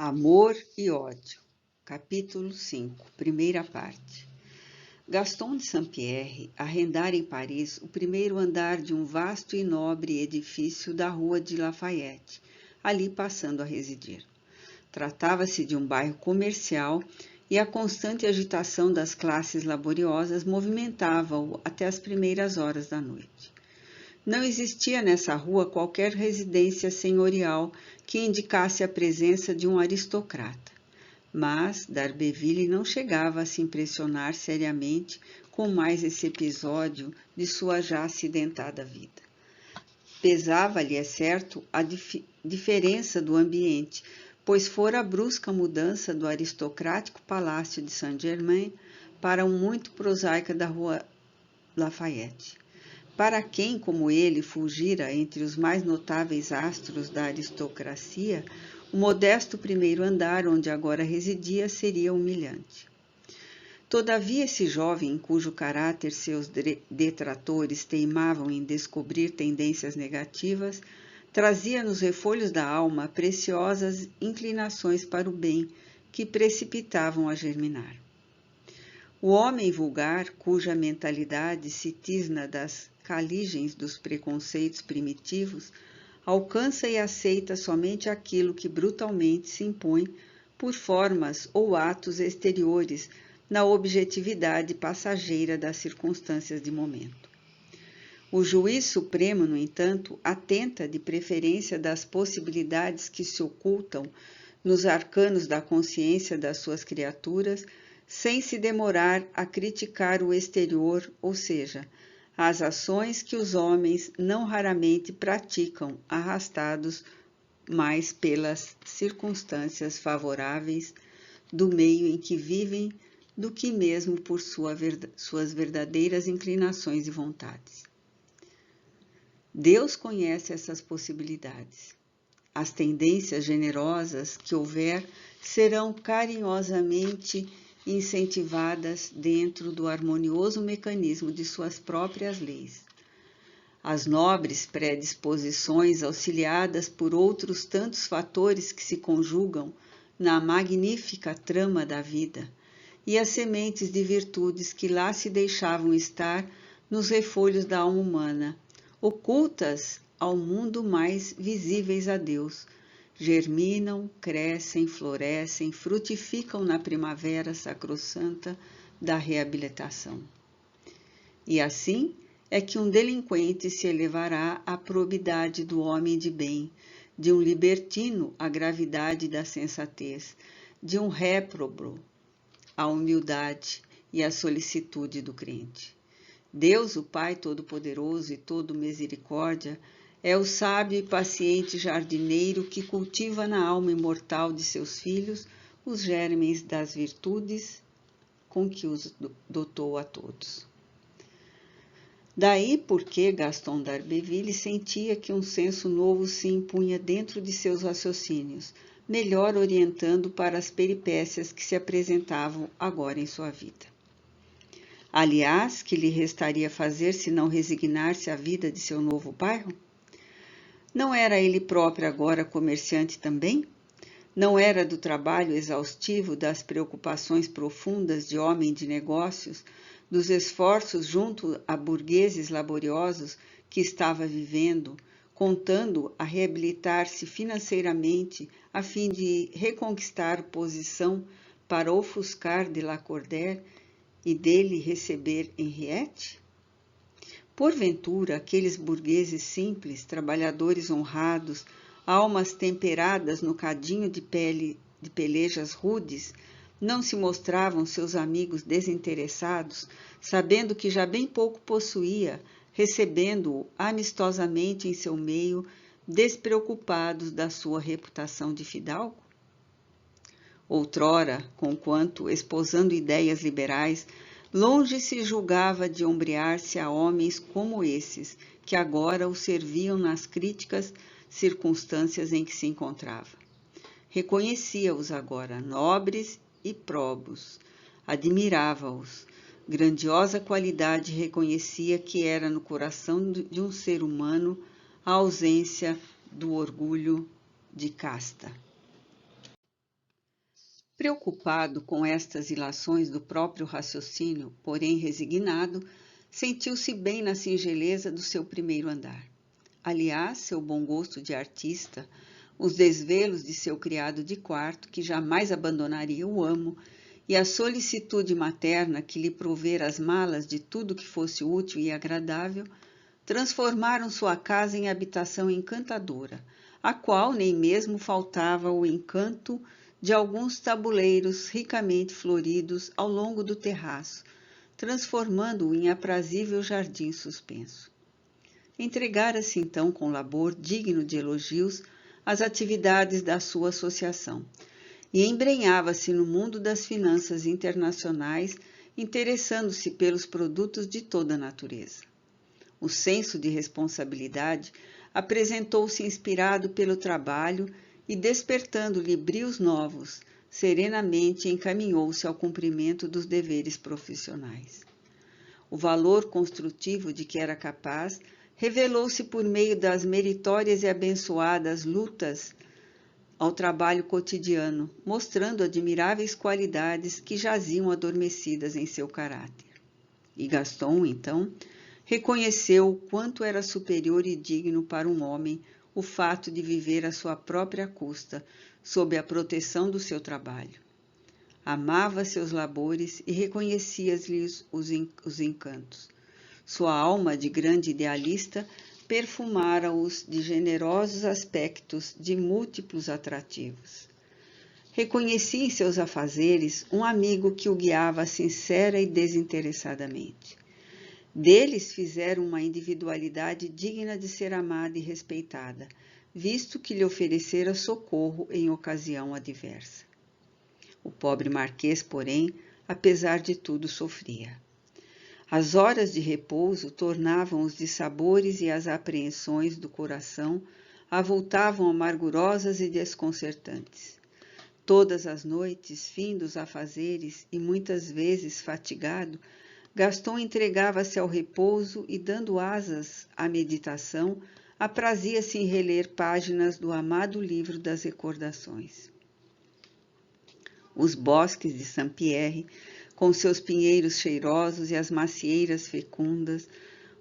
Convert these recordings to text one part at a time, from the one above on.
Amor e ódio. Capítulo 5, primeira parte. Gaston de Saint-Pierre arrendara em Paris o primeiro andar de um vasto e nobre edifício da rua de Lafayette, ali passando a residir. Tratava-se de um bairro comercial e a constante agitação das classes laboriosas movimentava-o até as primeiras horas da noite. Não existia nessa rua qualquer residência senhorial que indicasse a presença de um aristocrata. Mas d'Arberville não chegava a se impressionar seriamente com mais esse episódio de sua já acidentada vida. Pesava-lhe, é certo, a diferença do ambiente, pois fora a brusca mudança do aristocrático palácio de Saint-Germain para um muito prosaica da rua Lafayette. Para quem, como ele, fugira entre os mais notáveis astros da aristocracia, o modesto primeiro andar onde agora residia seria humilhante. Todavia, esse jovem, em cujo caráter seus detratores teimavam em descobrir tendências negativas, trazia nos refolhos da alma preciosas inclinações para o bem que precipitavam a germinar. O homem vulgar, cuja mentalidade se tisna das caligens dos preconceitos primitivos, alcança e aceita somente aquilo que brutalmente se impõe por formas ou atos exteriores na objetividade passageira das circunstâncias de momento. O juiz supremo, no entanto, atenta de preferência das possibilidades que se ocultam nos arcanos da consciência das suas criaturas, sem se demorar a criticar o exterior, ou seja, as ações que os homens não raramente praticam, arrastados mais pelas circunstâncias favoráveis do meio em que vivem do que mesmo por suas verdadeiras inclinações e vontades. Deus conhece essas possibilidades. As tendências generosas que houver serão carinhosamente incentivadas dentro do harmonioso mecanismo de suas próprias leis. As nobres predisposições, auxiliadas por outros tantos fatores que se conjugam na magnífica trama da vida, e as sementes de virtudes que lá se deixavam estar nos refolhos da alma humana, ocultas ao mundo mais visíveis a Deus, germinam, crescem, florescem, frutificam na primavera sacrossanta da reabilitação. E assim é que um delinquente se elevará à probidade do homem de bem, de um libertino à gravidade da sensatez, de um réprobo à humildade e à solicitude do crente. Deus, o Pai Todo-Poderoso e Todo-Misericórdia, é o sábio e paciente jardineiro que cultiva na alma imortal de seus filhos os germes das virtudes com que os dotou a todos. Daí porque Gaston d'Arberville sentia que um senso novo se impunha dentro de seus raciocínios, melhor orientando para as peripécias que se apresentavam agora em sua vida. Aliás, que lhe restaria fazer se não resignar-se à vida de seu novo bairro? Não era ele próprio agora comerciante também? Não era do trabalho exaustivo, das preocupações profundas de homem de negócios, dos esforços junto a burgueses laboriosos que estava vivendo, contando a reabilitar-se financeiramente a fim de reconquistar posição para ofuscar de Lacordaire e dele receber Henriette? Porventura, aqueles burgueses simples, trabalhadores honrados, almas temperadas no cadinho de pele de pelejas rudes, não se mostravam seus amigos desinteressados, sabendo que já bem pouco possuía, recebendo-o amistosamente em seu meio, despreocupados da sua reputação de fidalgo? Outrora, conquanto esposando ideias liberais, longe se julgava de ombrear-se a homens como esses, que agora o serviam nas críticas circunstâncias em que se encontrava. Reconhecia-os agora nobres e probos, admirava-os. Grandiosa qualidade reconhecia que era no coração de um ser humano a ausência do orgulho de casta. Preocupado com estas ilações do próprio raciocínio, porém resignado, sentiu-se bem na singeleza do seu primeiro andar. Aliás, seu bom gosto de artista, os desvelos de seu criado de quarto, que jamais abandonaria o amo, e a solicitude materna que lhe provera as malas de tudo que fosse útil e agradável, transformaram sua casa em habitação encantadora, a qual nem mesmo faltava o encanto de alguns tabuleiros ricamente floridos ao longo do terraço, transformando-o em aprazível jardim suspenso. Entregara-se então com labor digno de elogios às atividades da sua associação e embrenhava-se no mundo das finanças internacionais, interessando-se pelos produtos de toda a natureza. O senso de responsabilidade apresentou-se inspirado pelo trabalho e, despertando-lhe brios novos, serenamente encaminhou-se ao cumprimento dos deveres profissionais. O valor construtivo de que era capaz revelou-se por meio das meritórias e abençoadas lutas ao trabalho cotidiano, mostrando admiráveis qualidades que jaziam adormecidas em seu caráter. E Gaston, então, reconheceu o quanto era superior e digno para um homem o fato de viver à sua própria custa, sob a proteção do seu trabalho. Amava seus labores e reconhecia-lhes os encantos. Sua alma de grande idealista perfumara-os de generosos aspectos de múltiplos atrativos. Reconhecia em seus afazeres um amigo que o guiava sincera e desinteressadamente. Deles fizeram uma individualidade digna de ser amada e respeitada, visto que lhe oferecera socorro em ocasião adversa. O pobre marquês, porém, apesar de tudo, sofria. As horas de repouso tornavam os dissabores e as apreensões do coração avultavam amargurosas e desconcertantes. Todas as noites, fim dos afazeres e muitas vezes fatigado, Gaston entregava-se ao repouso e, dando asas à meditação, aprazia-se em reler páginas do amado livro das recordações. Os bosques de Saint-Pierre, com seus pinheiros cheirosos e as macieiras fecundas,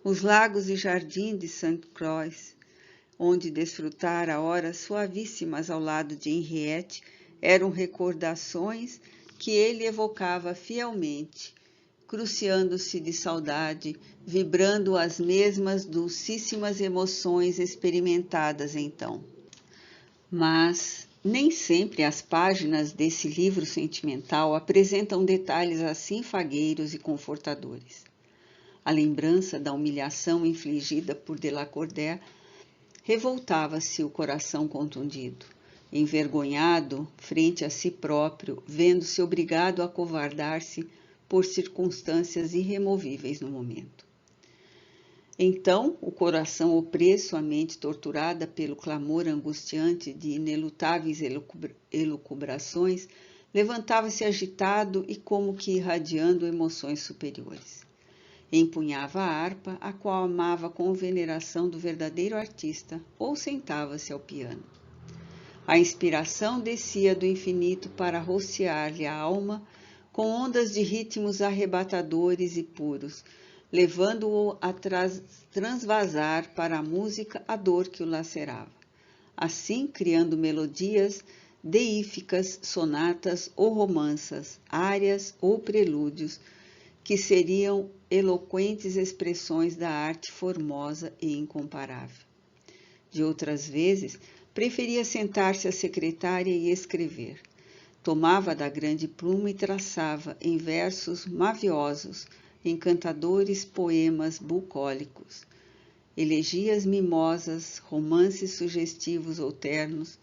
os lagos e jardins de Sainte-Croix, onde desfrutara horas suavíssimas ao lado de Henriette, eram recordações que ele evocava fielmente, cruciando-se de saudade, vibrando as mesmas dulcíssimas emoções experimentadas então. Mas nem sempre as páginas desse livro sentimental apresentam detalhes assim fagueiros e confortadores. A lembrança da humilhação infligida por Delacourt revoltava-se o coração contundido, envergonhado frente a si próprio, vendo-se obrigado a acovardar-se por circunstâncias irremovíveis no momento. Então, o coração opresso, a mente torturada pelo clamor angustiante de inelutáveis elucubrações, levantava-se agitado e como que irradiando emoções superiores. Empunhava a harpa, a qual amava com veneração do verdadeiro artista, ou sentava-se ao piano. A inspiração descia do infinito para rociar-lhe a alma com ondas de ritmos arrebatadores e puros, levando-o a transvasar para a música a dor que o lacerava. Assim, criando melodias deíficas, sonatas ou romanças, árias ou prelúdios, que seriam eloquentes expressões da arte formosa e incomparável. De outras vezes, preferia sentar-se à secretária e escrever. Tomava da grande pluma e traçava, em versos maviosos, encantadores poemas bucólicos, elegias mimosas, romances sugestivos ou ternos,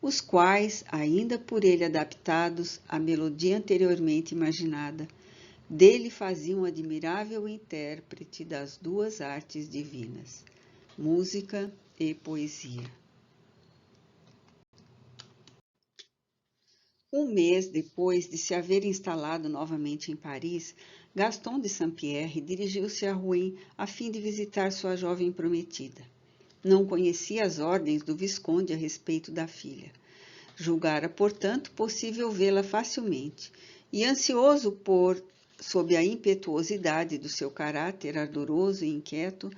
os quais, ainda por ele adaptados à melodia anteriormente imaginada, dele faziam um admirável intérprete das duas artes divinas, música e poesia. Um mês depois de se haver instalado novamente em Paris, Gaston de Saint-Pierre dirigiu-se a Rouen a fim de visitar sua jovem prometida. Não conhecia as ordens do Visconde a respeito da filha. Julgara, portanto, possível vê-la facilmente, e ansioso sob a impetuosidade do seu caráter ardoroso e inquieto,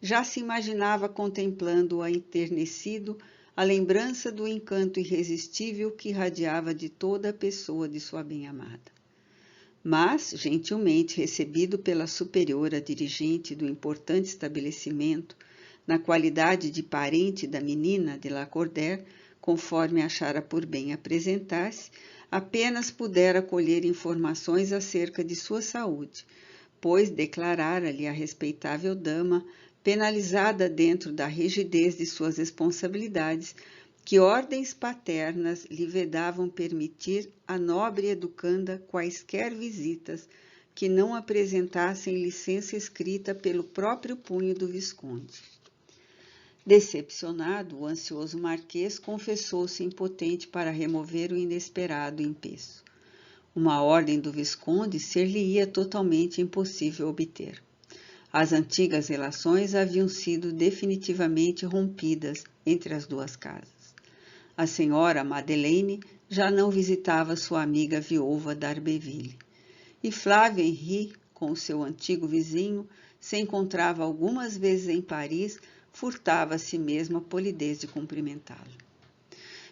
já se imaginava contemplando-a enternecido a lembrança do encanto irresistível que irradiava de toda a pessoa de sua bem-amada. Mas, gentilmente recebido pela superiora dirigente do importante estabelecimento, na qualidade de parente da menina de Lacordaire, conforme achara por bem apresentar-se, apenas pudera colher informações acerca de sua saúde, pois declarara-lhe a respeitável dama, penalizada dentro da rigidez de suas responsabilidades, que ordens paternas lhe vedavam permitir à nobre educanda quaisquer visitas que não apresentassem licença escrita pelo próprio punho do Visconde. Decepcionado, o ansioso marquês confessou-se impotente para remover o inesperado empeço. Uma ordem do Visconde ser-lhe-ia totalmente impossível obter. As antigas relações haviam sido definitivamente rompidas entre as duas casas. A senhora Madeleine já não visitava sua amiga viúva d'Arbeville, e Flávia Henri, com seu antigo vizinho, se encontrava algumas vezes em Paris, furtava a si mesma a polidez de cumprimentá-lo.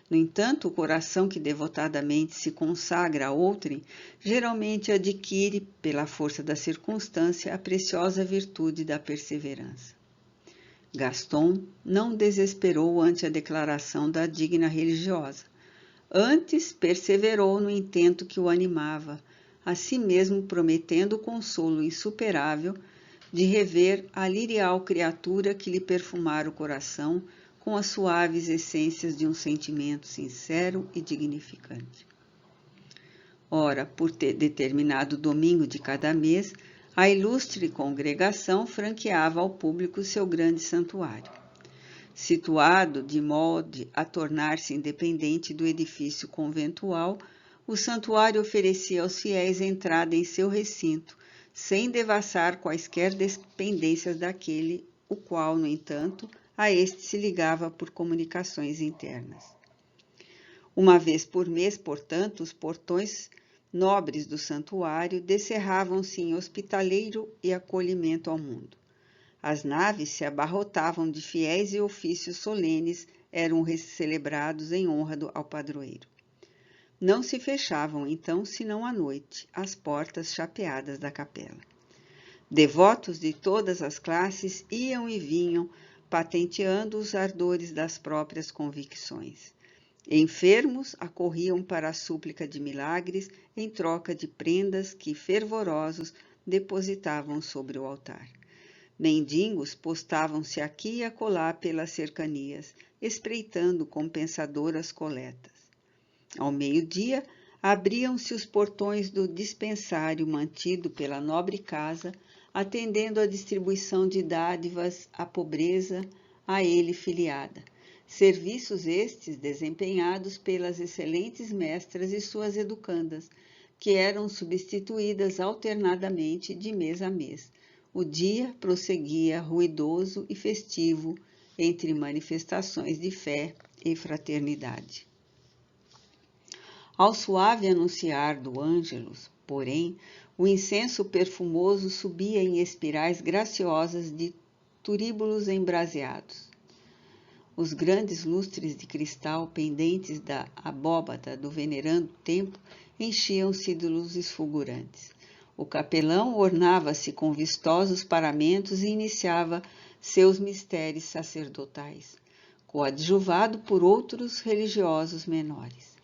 No entanto, o coração que devotadamente se consagra a outrem, geralmente adquire, pela força da circunstância, a preciosa virtude da perseverança. Gaston não desesperou ante a declaração da digna religiosa. Antes, perseverou no intento que o animava, a si mesmo prometendo o consolo insuperável de rever a lirial criatura que lhe perfumara o coração com as suaves essências de um sentimento sincero e dignificante. Ora, por determinado domingo de cada mês, a ilustre congregação franqueava ao público seu grande santuário. Situado de modo a tornar-se independente do edifício conventual, o santuário oferecia aos fiéis entrada em seu recinto, sem devassar quaisquer dependências daquele, o qual, no entanto, a este se ligava por comunicações internas. Uma vez por mês, portanto, os portões nobres do santuário descerravam-se em hospitaleiro e acolhimento ao mundo. As naves se abarrotavam de fiéis e ofícios solenes eram celebrados em honra ao padroeiro. Não se fechavam, então, senão à noite, as portas chapeadas da capela. Devotos de todas as classes iam e vinham, patenteando os ardores das próprias convicções. Enfermos acorriam para a súplica de milagres em troca de prendas que, fervorosos, depositavam sobre o altar. Mendigos postavam-se aqui e acolá pelas cercanias, espreitando compensadoras coletas. Ao meio-dia, abriam-se os portões do dispensário mantido pela nobre casa, atendendo à distribuição de dádivas à pobreza a ele filiada. Serviços estes desempenhados pelas excelentes mestras e suas educandas, que eram substituídas alternadamente de mês a mês. O dia prosseguia ruidoso e festivo entre manifestações de fé e fraternidade. Ao suave anunciar do Ângelus, porém, o incenso perfumoso subia em espirais graciosas de turíbulos embraseados. Os grandes lustres de cristal pendentes da abóbada do venerando templo enchiam-se de luzes fulgurantes. O capelão ornava-se com vistosos paramentos e iniciava seus mistérios sacerdotais, coadjuvado por outros religiosos menores.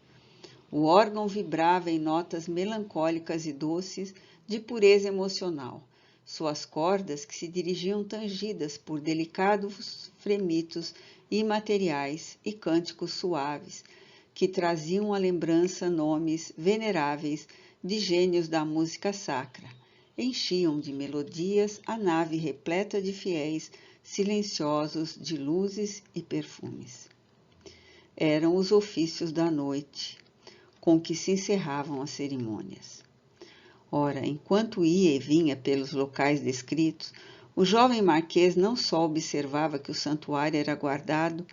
O órgão vibrava em notas melancólicas e doces de pureza emocional, suas cordas que se dirigiam tangidas por delicados fremitos imateriais e cânticos suaves, que traziam à lembrança nomes veneráveis de gênios da música sacra, enchiam de melodias a nave repleta de fiéis silenciosos de luzes e perfumes. Eram os ofícios da noite, com que se encerravam as cerimônias. Ora, enquanto ia e vinha pelos locais descritos, o jovem marquês não só observava que o santuário era guardado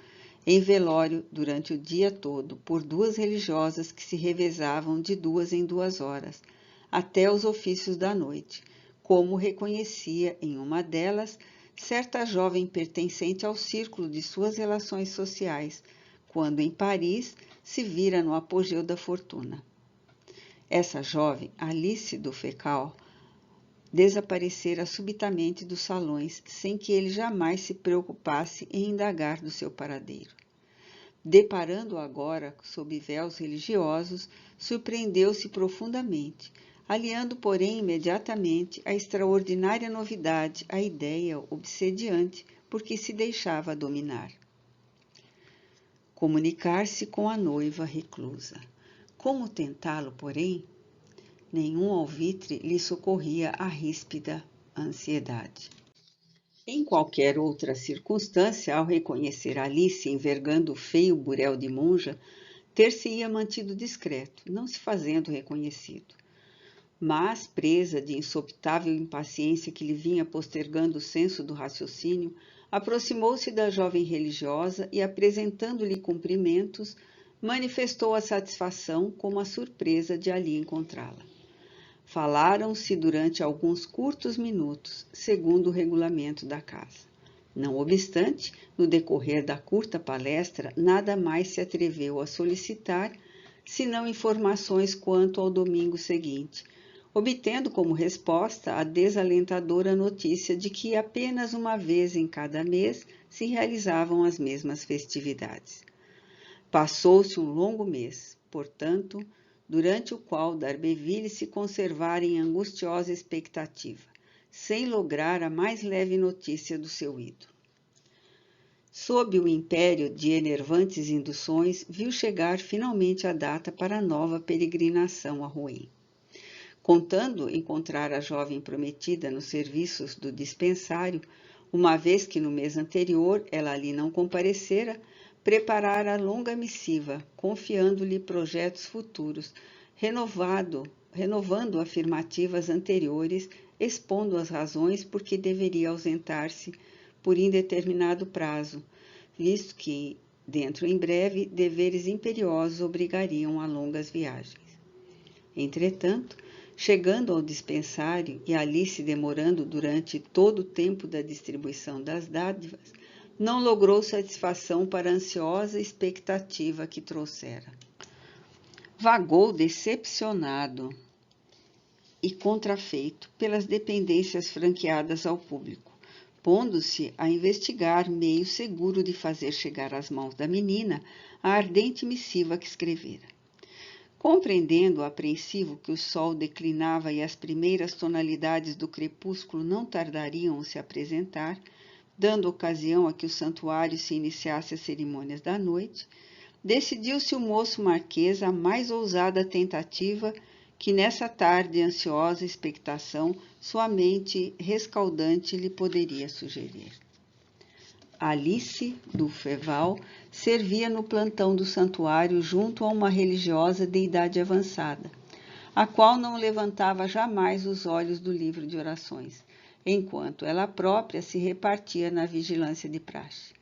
em velório durante o dia todo por 2 religiosas que se revezavam de 2 em 2 horas, até os ofícios da noite, como reconhecia em uma delas certa jovem pertencente ao círculo de suas relações sociais, quando em Paris se vira no apogeu da fortuna. Essa jovem, Alice do Fecal, desaparecera subitamente dos salões, sem que ele jamais se preocupasse em indagar do seu paradeiro. Deparando-o agora sob véus religiosos, surpreendeu-se profundamente, aliando, porém, imediatamente a extraordinária novidade à ideia obsediante por que se deixava dominar. Comunicar-se com a noiva reclusa. Como tentá-lo, porém? Nenhum alvitre lhe socorria a ríspida ansiedade. Em qualquer outra circunstância, ao reconhecer Alice envergando o feio burel de monja, ter-se-ia mantido discreto, não se fazendo reconhecido. Mas, presa de insopitável impaciência que lhe vinha postergando o senso do raciocínio, aproximou-se da jovem religiosa e, apresentando-lhe cumprimentos, manifestou a satisfação como a surpresa de ali encontrá-la. Falaram-se durante alguns curtos minutos, segundo o regulamento da casa. Não obstante, no decorrer da curta palestra, nada mais se atreveu a solicitar, senão informações quanto ao domingo seguinte, obtendo como resposta a desalentadora notícia de que apenas uma vez em cada mês se realizavam as mesmas festividades. Passou-se um longo mês, portanto, durante o qual D'Arberville se conservara em angustiosa expectativa, sem lograr a mais leve notícia do seu ídolo. Sob o império de enervantes induções, viu chegar finalmente a data para a nova peregrinação a Rouen. Contando encontrar a jovem prometida nos serviços do dispensário, uma vez que no mês anterior ela ali não comparecera, preparara longa missiva, confiando-lhe projetos futuros, renovando afirmativas anteriores, expondo as razões por que deveria ausentar-se por indeterminado prazo, visto que, dentro em breve, deveres imperiosos obrigariam a longas viagens. Entretanto, chegando ao dispensário e ali se demorando durante todo o tempo da distribuição das dádivas, não logrou satisfação para a ansiosa expectativa que trouxera. Vagou decepcionado e contrafeito pelas dependências franqueadas ao público, pondo-se a investigar meio seguro de fazer chegar às mãos da menina a ardente missiva que escrevera. Compreendendo apreensivo que o sol declinava e as primeiras tonalidades do crepúsculo não tardariam a se apresentar, dando ocasião a que o santuário se iniciasse as cerimônias da noite, decidiu-se o moço marquês à mais ousada tentativa que nessa tarde de ansiosa expectação sua mente rescaldante lhe poderia sugerir. Alice do Feval servia no plantão do santuário junto a uma religiosa de idade avançada, a qual não levantava jamais os olhos do livro de orações, enquanto ela própria se repartia na vigilância de praxe.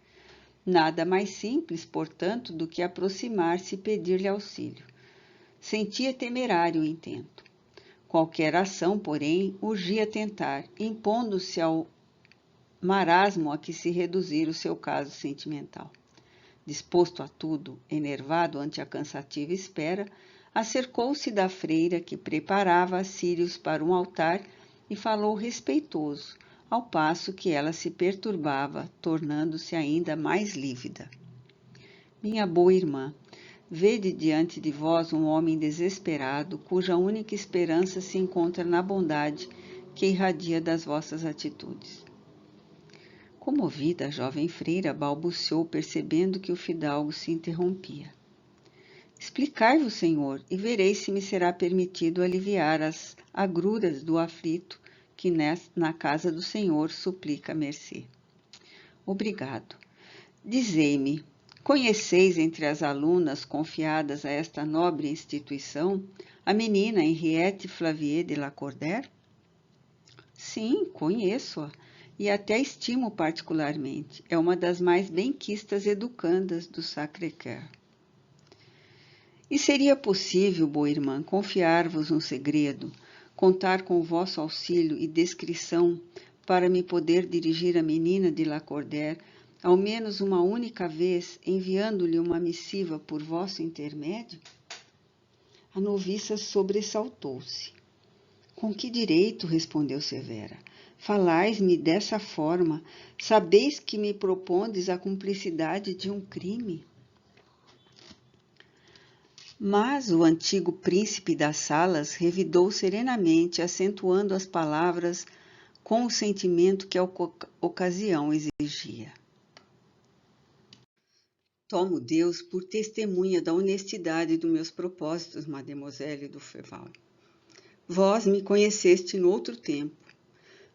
Nada mais simples, portanto, do que aproximar-se e pedir-lhe auxílio. Sentia temerário o intento. Qualquer ação, porém, urgia tentar, impondo-se ao marasmo a que se reduzir o seu caso sentimental. Disposto a tudo, enervado ante a cansativa espera, acercou-se da freira que preparava círios para um altar e falou respeitoso, ao passo que ela se perturbava, tornando-se ainda mais lívida. Minha boa irmã, vede diante de vós um homem desesperado, cuja única esperança se encontra na bondade que irradia das vossas atitudes. Comovida, a jovem freira balbuciou, percebendo que o fidalgo se interrompia. Explicai-vos, Senhor, e vereis se me será permitido aliviar as agruras do aflito que na casa do Senhor suplica mercê. Obrigado. Dizei-me, conheceis entre as alunas confiadas a esta nobre instituição a menina Henriette Flavier de Lacordaire? Sim, conheço-a. e até estimo particularmente. É uma das mais benquistas educandas do Sacré-Cœur. E seria possível, boa irmã, confiar-vos um segredo, contar com o vosso auxílio e descrição para me poder dirigir à menina de Lacordaire, ao menos uma única vez, enviando-lhe uma missiva por vosso intermédio? A noviça sobressaltou-se. Com que direito? Respondeu Severa. Falais-me dessa forma, sabeis que me propondes a cumplicidade de um crime? Mas o antigo príncipe das Salas revidou serenamente, acentuando as palavras com o sentimento que a ocasião exigia. Tomo Deus por testemunha da honestidade dos meus propósitos, Mademoiselle do Feval. Vós me conheceste noutro tempo.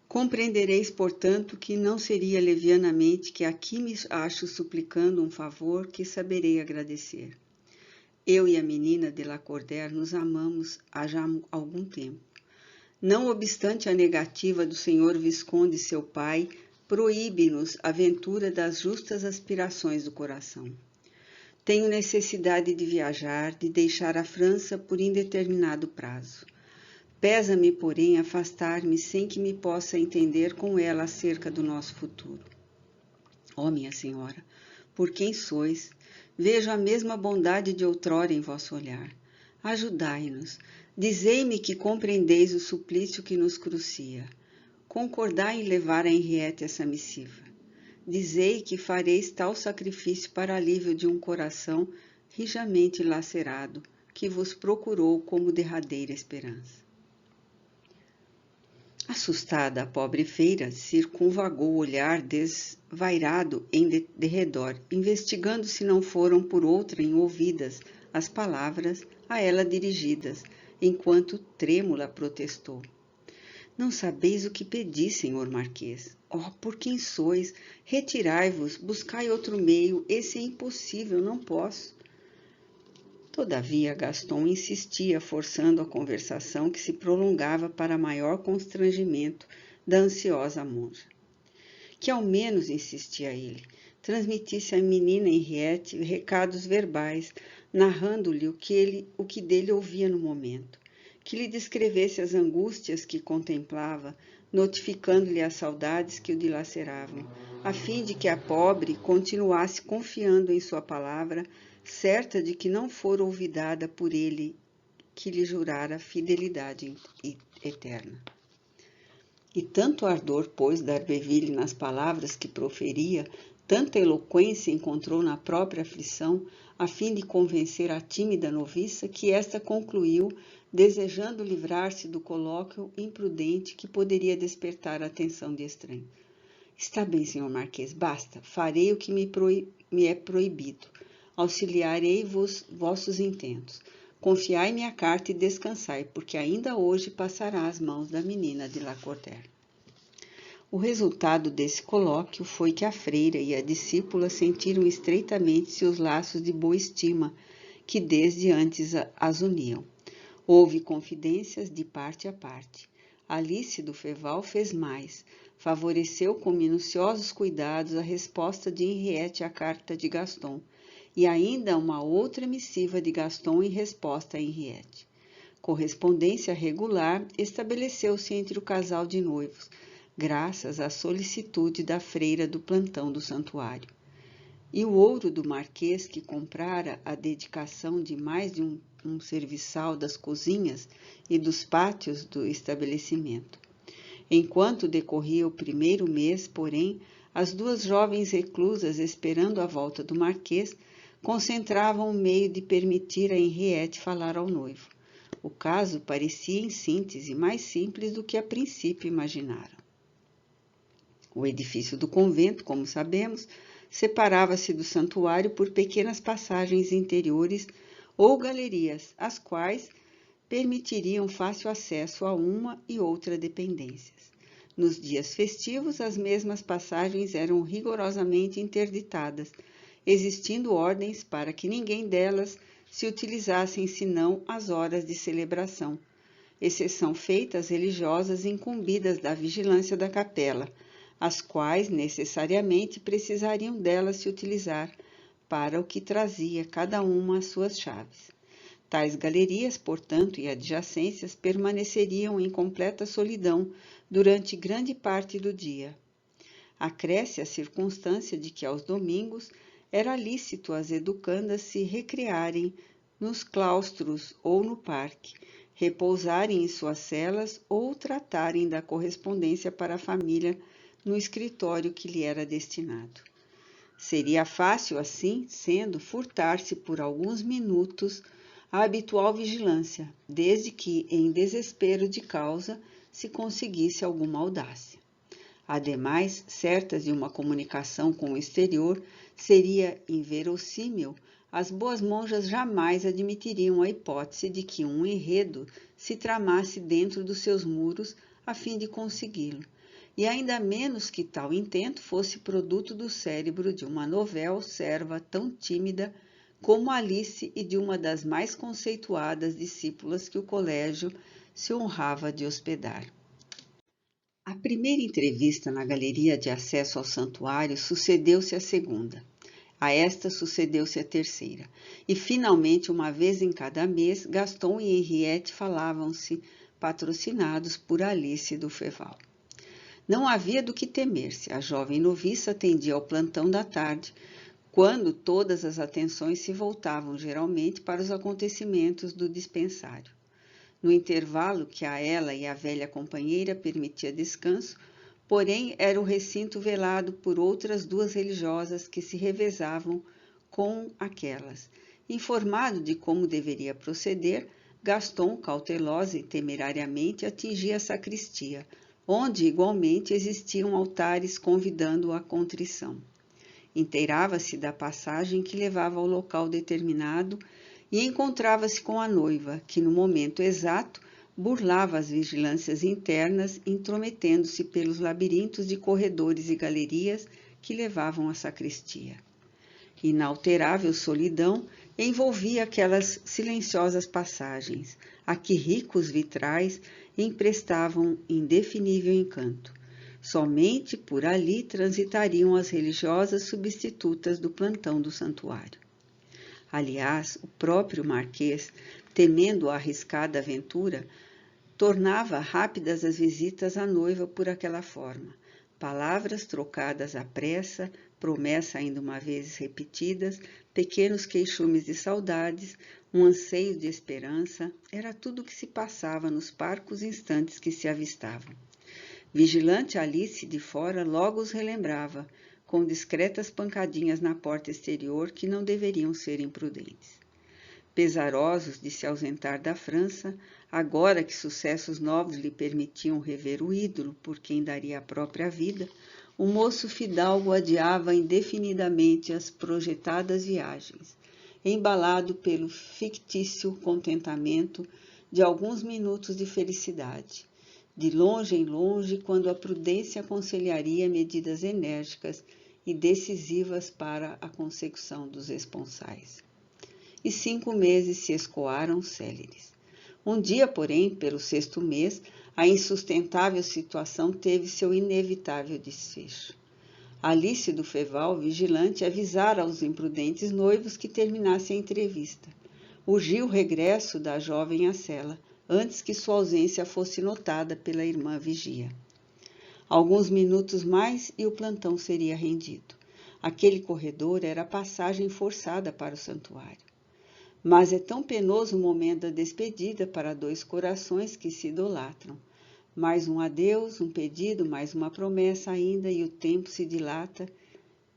Compreendereis, portanto, que não seria levianamente que aqui me acho suplicando um favor que saberei agradecer. Eu e a menina de Lacordaire nos amamos há já algum tempo. Não obstante a negativa do senhor Visconde, seu pai, proíbe-nos a ventura das justas aspirações do coração. Tenho necessidade de viajar, de deixar a França por indeterminado prazo. Pesa-me, porém, afastar-me sem que me possa entender com ela acerca do nosso futuro. Ó, minha senhora, por quem sois, vejo a mesma bondade de outrora em vosso olhar. Ajudai-nos, dizei-me que compreendeis o suplício que nos crucia. Concordai em levar a Henriette essa missiva. Dizei que fareis tal sacrifício para alívio de um coração rijamente lacerado, que vos procurou como derradeira esperança. Assustada, a pobre feira circunvagou o olhar desvairado em derredor, investigando se não foram por outrem ouvidas as palavras a ela dirigidas, enquanto trêmula protestou. Não sabeis o que pedis, senhor Marquês. Oh, por quem sois? Retirai-vos, buscai outro meio, esse é impossível, não posso. Todavia, Gaston insistia, forçando a conversação que se prolongava para maior constrangimento da ansiosa monja. Que ao menos, insistia ele, transmitisse à menina Henriette recados verbais, narrando-lhe o que dele ouvia no momento, que lhe descrevesse as angústias que contemplava, notificando-lhe as saudades que o dilaceravam, a fim de que a pobre continuasse confiando em sua palavra, certa de que não fora olvidada por ele, que lhe jurara fidelidade eterna. E tanto ardor pôs d'Arberville nas palavras que proferia, tanta eloquência encontrou na própria aflição, a fim de convencer a tímida noviça, que esta concluiu, desejando livrar-se do colóquio imprudente que poderia despertar a atenção de estranho. Está bem, senhor Marquês, basta, farei o que me é proibido. Auxiliarei-vos vossos intentos. Confiai-me a carta e descansai, porque ainda hoje passará às mãos da menina de Lacordaire. O resultado desse colóquio foi que a freira e a discípula sentiram estreitamente seus laços de boa estima, que desde antes as uniam. Houve confidências de parte a parte. Alice do Feval fez mais, favoreceu com minuciosos cuidados a resposta de Henriette à carta de Gaston, e ainda uma outra missiva de Gaston em resposta a Henriette. Correspondência regular estabeleceu-se entre o casal de noivos, graças à solicitude da freira do plantão do santuário. E o ouro do Marquês, que comprara a dedicação de mais de um serviçal das cozinhas e dos pátios do estabelecimento. Enquanto decorria o primeiro mês, porém, as duas jovens reclusas, esperando a volta do Marquês, concentravam o meio de permitir a Henriette falar ao noivo. O caso parecia, em síntese, mais simples do que a princípio imaginaram. O edifício do convento, como sabemos, separava-se do santuário por pequenas passagens interiores ou galerias, as quais permitiriam fácil acesso a uma e outra dependências. Nos dias festivos, as mesmas passagens eram rigorosamente interditadas, existindo ordens para que ninguém delas se utilizassem senão às horas de celebração, exceção feita às religiosas incumbidas da vigilância da capela, as quais necessariamente precisariam delas se utilizar para o que trazia cada uma as suas chaves. Tais galerias, portanto, e adjacências permaneceriam em completa solidão durante grande parte do dia. Acresce a circunstância de que aos domingos era lícito às educandas se recrearem nos claustros ou no parque, repousarem em suas celas ou tratarem da correspondência para a família no escritório que lhe era destinado. Seria fácil, assim sendo, furtar-se por alguns minutos a habitual vigilância, desde que, em desespero de causa, se conseguisse alguma audácia. Ademais, certas de uma comunicação com o exterior, seria inverossímil, as boas monjas jamais admitiriam a hipótese de que um enredo se tramasse dentro dos seus muros a fim de consegui-lo, e ainda menos que tal intento fosse produto do cérebro de uma novel serva tão tímida como Alice e de uma das mais conceituadas discípulas que o colégio se honrava de hospedar. A primeira entrevista na galeria de acesso ao santuário sucedeu-se à segunda. A esta sucedeu-se a terceira. E, finalmente, uma vez em cada mês, Gaston e Henriette falavam-se, patrocinados por Alice do Feval. Não havia do que temer-se. A jovem noviça atendia ao plantão da tarde, quando todas as atenções se voltavam geralmente para os acontecimentos do dispensário. No intervalo que a ela e a velha companheira permitia descanso, porém era o recinto velado por outras duas religiosas que se revezavam com aquelas. Informado de como deveria proceder, Gaston, cautelosa e temerariamente, atingia a sacristia, onde igualmente existiam altares convidando à contrição. Inteirava-se da passagem que levava ao local determinado e encontrava-se com a noiva, que no momento exato burlava as vigilâncias internas, intrometendo-se pelos labirintos de corredores e galerias que levavam à sacristia. Inalterável solidão envolvia aquelas silenciosas passagens, a que ricos vitrais emprestavam indefinível encanto. Somente por ali transitariam as religiosas substitutas do plantão do santuário. Aliás, o próprio marquês, temendo a arriscada aventura, tornava rápidas as visitas à noiva por aquela forma. Palavras trocadas à pressa, promessa ainda uma vez repetidas, pequenos queixumes de saudades, um anseio de esperança, era tudo o que se passava nos parcos instantes que se avistavam. Vigilante Alice de fora logo os relembrava, com discretas pancadinhas na porta exterior que não deveriam ser imprudentes. Pesarosos de se ausentar da França, agora que sucessos novos lhe permitiam rever o ídolo por quem daria a própria vida, o moço fidalgo adiava indefinidamente as projetadas viagens, embalado pelo fictício contentamento de alguns minutos de felicidade. De longe em longe, quando a prudência aconselharia medidas enérgicas e decisivas para a consecução dos esponsais. E 5 meses se escoaram céleres. Um dia, porém, pelo 6º mês, a insustentável situação teve seu inevitável desfecho. Alice do Feval, vigilante, avisara aos imprudentes noivos que terminasse a entrevista. Urgiu o regresso da jovem à cela, antes que sua ausência fosse notada pela irmã vigia. Alguns minutos mais e o plantão seria rendido. Aquele corredor era a passagem forçada para o santuário. Mas é tão penoso o momento da despedida para 2 corações que se idolatram. Mais um adeus, um pedido, mais uma promessa ainda, e o tempo se dilata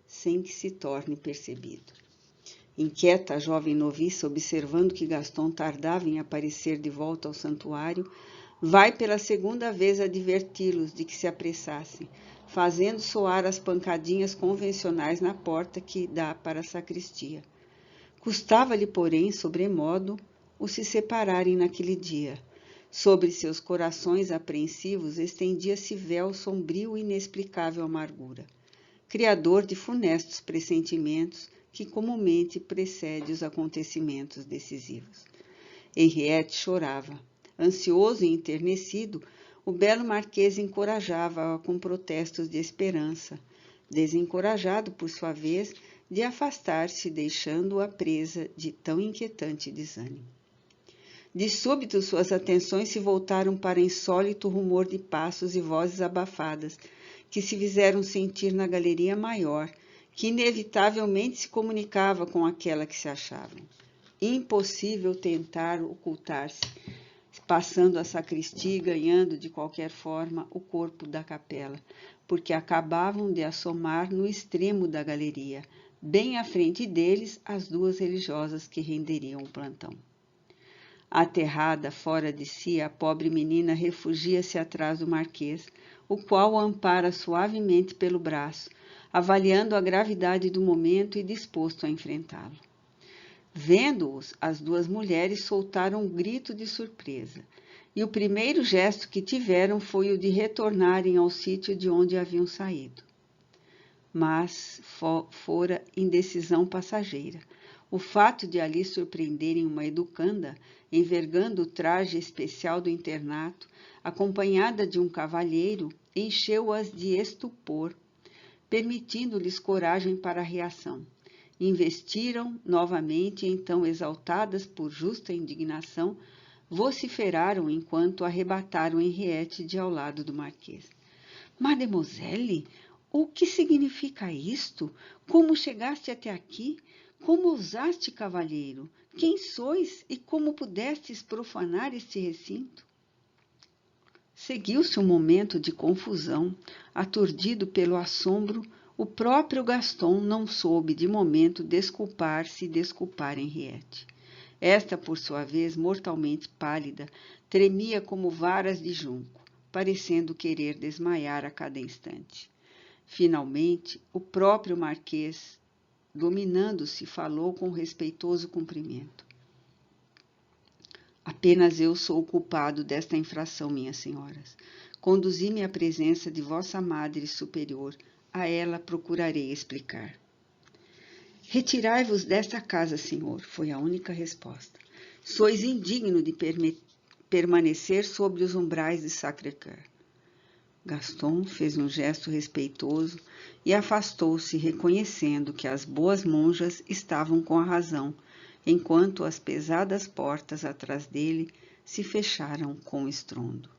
sem que se torne percebido. Inquieta a jovem noviça, observando que Gaston tardava em aparecer de volta ao santuário, vai pela 2ª vez adverti-los de que se apressassem, fazendo soar as pancadinhas convencionais na porta que dá para a sacristia. Custava-lhe, porém, sobremodo, o se separarem naquele dia. Sobre seus corações apreensivos estendia-se véu sombrio e inexplicável amargura, criador de funestos pressentimentos que comumente precede os acontecimentos decisivos. Henriette chorava. Ansioso e enternecido, o belo marquês encorajava-a com protestos de esperança, desencorajado, por sua vez, de afastar-se, deixando-a presa de tão inquietante desânimo. De súbito, suas atenções se voltaram para insólito rumor de passos e vozes abafadas, que se fizeram sentir na galeria maior, que inevitavelmente se comunicava com aquela que se achavam. Impossível tentar ocultar-se, passando a sacristia e ganhando, de qualquer forma, o corpo da capela, porque acabavam de assomar no extremo da galeria, bem à frente deles, as duas religiosas que renderiam o plantão. Aterrada, fora de si, a pobre menina refugia-se atrás do marquês, o qual a ampara suavemente pelo braço, avaliando a gravidade do momento e disposto a enfrentá-lo. Vendo-os, as duas mulheres soltaram um grito de surpresa, e o primeiro gesto que tiveram foi o de retornarem ao sítio de onde haviam saído. Mas fora indecisão passageira. O fato de ali surpreenderem uma educanda, envergando o traje especial do internato, acompanhada de um cavalheiro, encheu-as de estupor, permitindo-lhes coragem para a reação. Investiram novamente, então, exaltadas por justa indignação, vociferaram enquanto arrebataram Henriette de ao lado do marquês. Mademoiselle, o que significa isto? Como chegaste até aqui? Como ousaste, cavalheiro? Quem sois e como pudestes profanar este recinto? Seguiu-se um momento de confusão. Aturdido pelo assombro, o próprio Gaston não soube de momento desculpar-se e desculpar Henriette. Esta, por sua vez, mortalmente pálida, tremia como varas de junco, parecendo querer desmaiar a cada instante. Finalmente, o próprio marquês, dominando-se, falou com respeitoso cumprimento. Apenas eu sou o culpado desta infração, minhas senhoras. Conduzi-me à presença de vossa Madre Superior. A ela procurarei explicar. Retirai-vos desta casa, senhor, foi a única resposta. Sois indigno de permanecer sobre os umbrais de Sacré-Cœur. Gaston fez um gesto respeitoso e afastou-se, reconhecendo que as boas monjas estavam com a razão, enquanto as pesadas portas atrás dele se fecharam com estrondo.